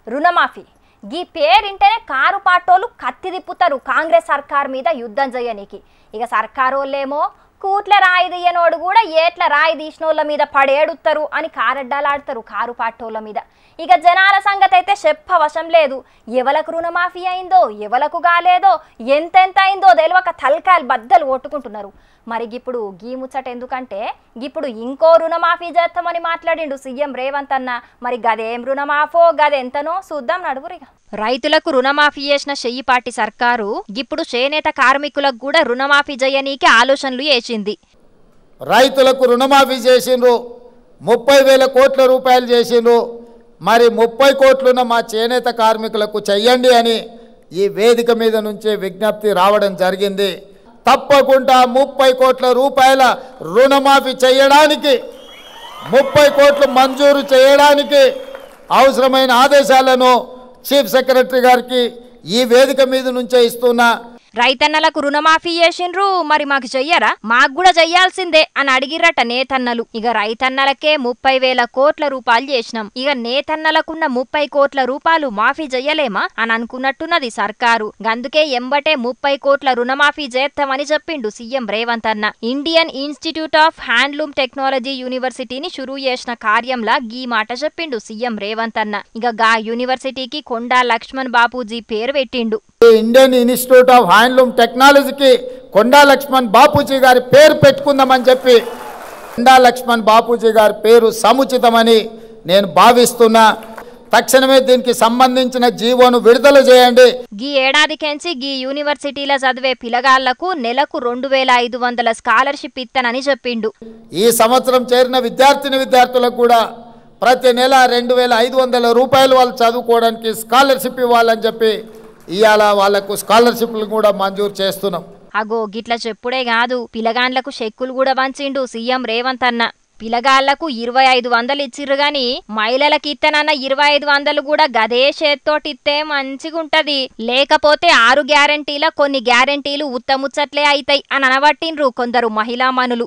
రుణమాఫీ గీ పేరింటేనే కారు పాటోలు కత్తి తిప్పుతారు కాంగ్రెస్ సర్కార్ మీద యుద్ధం చేయనీకి. ఇక సర్కారోళ్ళేమో కూట్ల రాయి తీయనోడు కూడా ఏట్ల రాయి తీసినోళ్ళ మీద పడేడుతారు అని కారడ్డాలాడతారు కారు పాటోళ్ళ మీద. ఇక జనాల సంగతి అయితే చెప్పవశం లేదు. ఎవలకు రుణమాఫీ అయిందో ఎవలకు కాలేదో ఎంతెంత అయిందో తెలియక తలకాయలు బద్దలు కొట్టుకుంటున్నారు. మరి ఇప్పుడు గీ ముచ్చట ఎందుకంటే ఇప్పుడు ఇంకో రుణమాఫీ చేస్తామని మాట్లాడిండు సీఎం రేవంత్ అన్న. మరి గదేం రుణమాఫో గదెంతనో చూద్దాం నడువురిగా. రైతులకు రుణమాఫీ చేసిన చెయ్యిపాటి సర్కారు ఇప్పుడు చేనేత కార్మికులకు కూడా రుణమాఫీ చేయనీకి ఆలోచనలు చేసింది. రైతులకు రుణమాఫీ చేసిండ్రు, 30,000 కోట్ల రూపాయలు చేసిండ్రు. మరి 30 కోట్లున్న మా చేనేత కార్మికులకు చెయ్యండి అని ఈ వేదిక మీద నుంచే విజ్ఞప్తి రావడం జరిగింది. తప్పకుండా 30 కోట్ల రూపాయల రుణమాఫీ చేయడానికి 30 కోట్లు మంజూరు చేయడానికి అవసరమైన ఆదేశాలను చీఫ్ సెక్రటరీ గారికి ఈ వేదిక మీద నుంచే ఇస్తున్నా. రైతన్నలకు రుణమాఫీ చేసిండ్రు, మరి మాకు చెయ్యరా? మాకు కూడా చెయ్యాల్సిందే అని అడిగిరట నేతన్నలు. ఇక రైతన్నలకే 30,000 కోట్ల రూపాయలు చేసినాం, ఇక నేతన్నలకున్న 30 కోట్ల రూపాయలు మాఫీ చెయ్యలేమా అని అనుకున్నట్టున్నది సర్కారు. అందుకే ఎంబటే 30 కోట్ల రుణమాఫీ చేస్తామని చెప్పిండు సీఎం రేవంత్ అన్న. Indian institute of handloom technology యూనివర్సిటీని షురూ చేసిన కార్యంలా గీ మాట చెప్పిండు సీఎం రేవంత్ అన్న. ఇక గా యూనివర్సిటీకి కొండా లక్ష్మణ్ బాపూజీ పేరు పెట్టిండు. ఇండియన్ ఇన్స్టిట్యూట్ ఆఫ్ హ్యాండ్లూమ్ టెక్నాలజీకి కొండా లక్ష్మణ్ బాపూజీ గారి పేరు పెట్టుకుందామని చెప్పి కొండా లక్ష్మణ్ బాపూజీ గారి పేరు సముచితమని నేను భావిస్తున్నా. తక్షణమే దీనికి సంబంధించిన జీవోను విడుదల చేయండి. గీ ఏడాదికెంచి గీ యూనివర్సిటీలో చదివే పిల్లగాళ్లకు నెలకు 2,500 స్కాలర్షిప్ ఇత్తనని చెప్పిండు. ఈ సంవత్సరం చేరిన విద్యార్థులకు కూడా ప్రతి నెల 2,500 రూపాయలు వాళ్ళు చదువుకోవడానికి స్కాలర్షిప్ ఇవ్వాలని చెప్పి ఇవాళ వాళ్లకు స్కాలర్షిప్లు కూడా మంజూరు చేస్తున్నాం. అగో గిట్ల చెప్పుడే కాదు, పిలగాండ్లకు చెక్కులు కూడా వంచిండు సీఎం రేవంత్ అన్న. పిలగాళ్లకు 2,500 ఇచ్చిర్రు గాని మహిళలకు ఇత్తనన్న 2,500 కూడా గదే చేత్తోటిత్తే మంచిగుంటది. లేకపోతే 6 గ్యారంటీల కొన్ని గ్యారంటీలు ఉత్తముచ్చట్లే అయితాయి అని అనబట్టిండ్రు కొందరు మహిళామణులు.